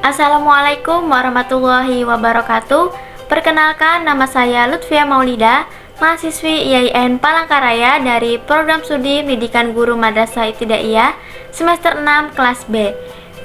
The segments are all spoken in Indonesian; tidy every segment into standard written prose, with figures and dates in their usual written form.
Assalamualaikum warahmatullahi wabarakatuh. Perkenalkan, nama saya Lutfia Maulida, mahasiswi IAIN Palangkaraya dari Program Studi Pendidikan Guru Madrasah Ibtidaiyah semester 6 kelas B.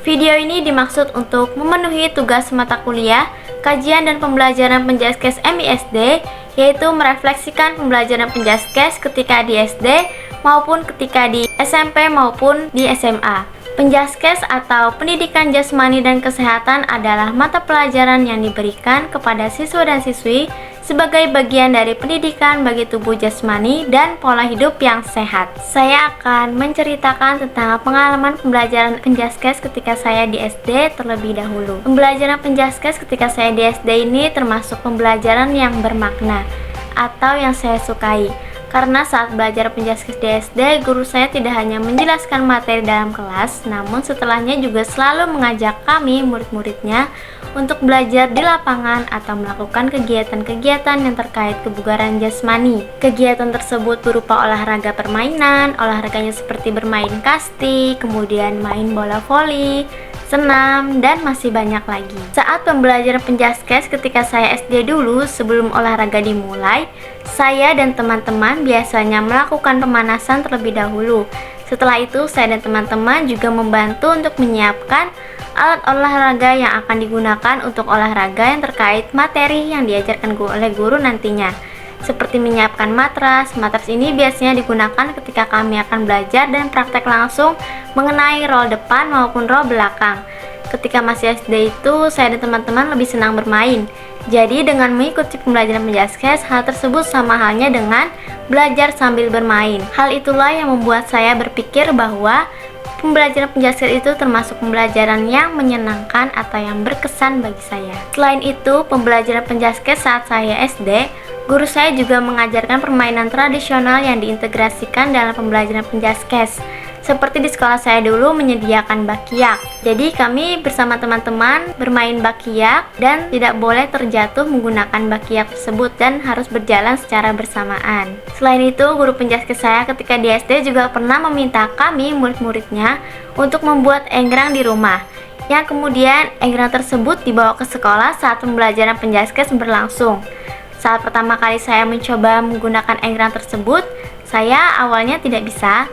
Video ini dimaksud untuk memenuhi tugas mata kuliah, kajian dan pembelajaran penjaskes MISD, yaitu merefleksikan pembelajaran penjaskes ketika di SD maupun ketika di SMP maupun di SMA. Penjaskes atau pendidikan jasmani dan kesehatan adalah mata pelajaran yang diberikan kepada siswa dan siswi sebagai bagian dari pendidikan bagi tubuh jasmani dan pola hidup yang sehat. Saya akan menceritakan tentang pengalaman pembelajaran penjaskes ketika saya di SD terlebih dahulu. Pembelajaran penjaskes ketika saya di SD ini termasuk pembelajaran yang bermakna atau yang saya sukai. Karena saat belajar penjaskes di SD, guru saya tidak hanya menjelaskan materi dalam kelas, namun setelahnya juga selalu mengajak kami, murid-muridnya, untuk belajar di lapangan atau melakukan kegiatan-kegiatan yang terkait kebugaran jasmani. Kegiatan tersebut berupa olahraga permainan, olahraganya seperti bermain kasti, kemudian main bola voli, senam, dan masih banyak lagi. Saat pembelajaran penjaskes ketika saya SD dulu, sebelum olahraga dimulai, saya dan teman-teman biasanya melakukan pemanasan terlebih dahulu. Setelah itu, saya dan teman-teman juga membantu untuk menyiapkan alat olahraga yang akan digunakan untuk olahraga yang terkait materi yang diajarkan oleh guru nantinya. Seperti menyiapkan matras. Matras ini biasanya digunakan ketika kami akan belajar dan praktek langsung mengenai roll depan maupun roll belakang. Ketika masih SD itu, saya dan teman-teman lebih senang bermain. Jadi dengan mengikuti pembelajaran penjaskes, hal tersebut sama halnya dengan belajar sambil bermain. Hal itulah yang membuat saya berpikir bahwa pembelajaran penjaskes itu termasuk pembelajaran yang menyenangkan atau yang berkesan bagi saya. Selain itu, pembelajaran penjaskes saat saya SD, guru saya juga mengajarkan permainan tradisional yang diintegrasikan dalam pembelajaran penjaskes. Seperti di sekolah saya dulu menyediakan bakyak. Jadi kami bersama teman-teman bermain bakyak dan tidak boleh terjatuh menggunakan bakyak tersebut dan harus berjalan secara bersamaan. Selain itu, guru penjaskes saya ketika di SD juga pernah meminta kami murid-muridnya untuk membuat enggrang di rumah. Yang kemudian enggrang tersebut dibawa ke sekolah saat pembelajaran penjaskes berlangsung. Saat pertama kali saya mencoba menggunakan enggrang tersebut, saya awalnya tidak bisa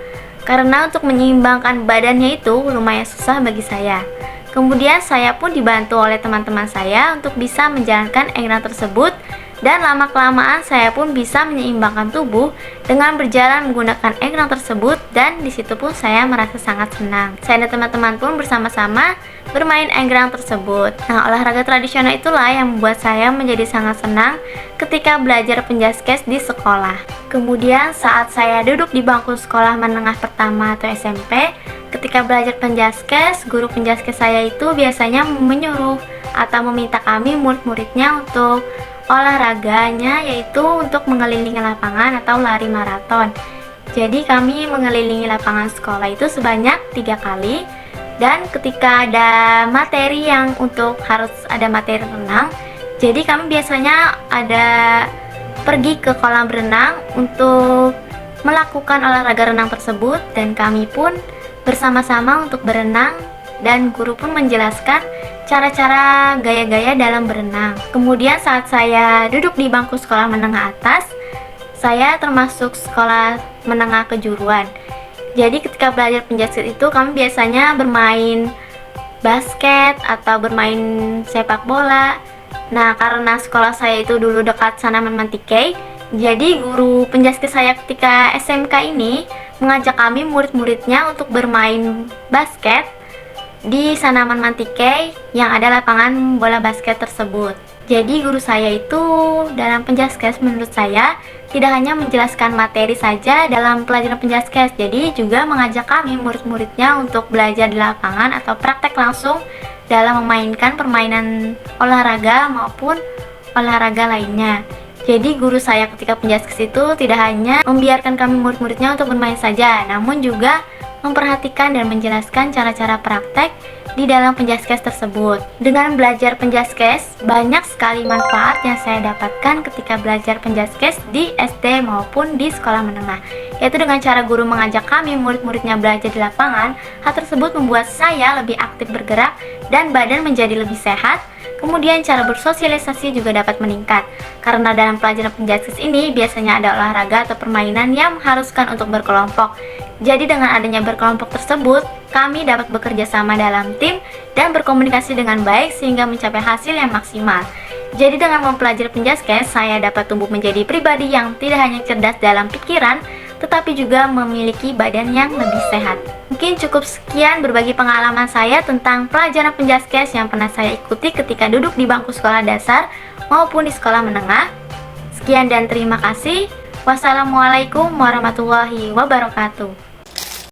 karena untuk menyeimbangkan badannya itu lumayan susah bagi saya. Kemudian saya pun dibantu oleh teman-teman saya untuk bisa menjalankan enggrang tersebut, dan lama-kelamaan saya pun bisa menyeimbangkan tubuh dengan berjalan menggunakan enggrang tersebut, dan disitu pun saya merasa sangat senang. Saya dan teman-teman pun bersama-sama bermain enggrang tersebut. Nah, olahraga tradisional itulah yang membuat saya menjadi sangat senang ketika belajar penjaskes di sekolah. Kemudian saat saya duduk di bangku sekolah menengah pertama atau SMP, ketika belajar penjaskes, guru penjaskes saya itu biasanya menyuruh atau meminta kami murid-muridnya untuk olahraganya, yaitu untuk mengelilingi lapangan atau lari maraton. Jadi kami mengelilingi lapangan sekolah itu sebanyak 3 kali. Dan ketika ada materi yang untuk harus ada materi renang, jadi kami biasanya ada pergi ke kolam renang untuk melakukan olahraga renang tersebut, dan kami pun bersama-sama untuk berenang, dan guru pun menjelaskan cara-cara gaya-gaya dalam berenang. Kemudian saat saya duduk di bangku sekolah menengah atas, saya termasuk sekolah menengah kejuruan. Jadi ketika belajar penjaskes itu kami biasanya bermain basket atau bermain sepak bola. Nah, karena sekolah saya itu dulu dekat Sanaman Mantikei, jadi guru penjaskes saya ketika SMK ini mengajak kami murid-muridnya untuk bermain basket di Sanaman Mantikei yang ada lapangan bola basket tersebut. Jadi guru saya itu dalam penjaskes menurut saya tidak hanya menjelaskan materi saja dalam pelajaran penjaskes, jadi juga mengajak kami murid-muridnya untuk belajar di lapangan atau praktek langsung dalam memainkan permainan olahraga maupun olahraga lainnya. Jadi guru saya ketika penjaskes itu tidak hanya membiarkan kami murid-muridnya untuk bermain saja, namun juga memperhatikan dan menjelaskan cara-cara praktek di dalam penjaskes tersebut. Dengan belajar penjaskes, banyak sekali manfaat yang saya dapatkan ketika belajar penjaskes di SD maupun di sekolah menengah, yaitu dengan cara guru mengajak kami murid-muridnya belajar di lapangan. Hal tersebut membuat saya lebih aktif bergerak dan badan menjadi lebih sehat. Kemudian cara bersosialisasi juga dapat meningkat, karena dalam pelajaran penjaskes ini biasanya ada olahraga atau permainan yang mengharuskan untuk berkelompok. Jadi dengan adanya berkelompok tersebut, kami dapat bekerja sama dalam tim dan berkomunikasi dengan baik sehingga mencapai hasil yang maksimal. Jadi dengan mempelajari penjaskes, saya dapat tumbuh menjadi pribadi yang tidak hanya cerdas dalam pikiran, tetapi juga memiliki badan yang lebih sehat. Mungkin cukup sekian berbagi pengalaman saya tentang pelajaran penjaskes yang pernah saya ikuti ketika duduk di bangku sekolah dasar maupun di sekolah menengah. Sekian dan terima kasih. Wassalamualaikum warahmatullahi wabarakatuh.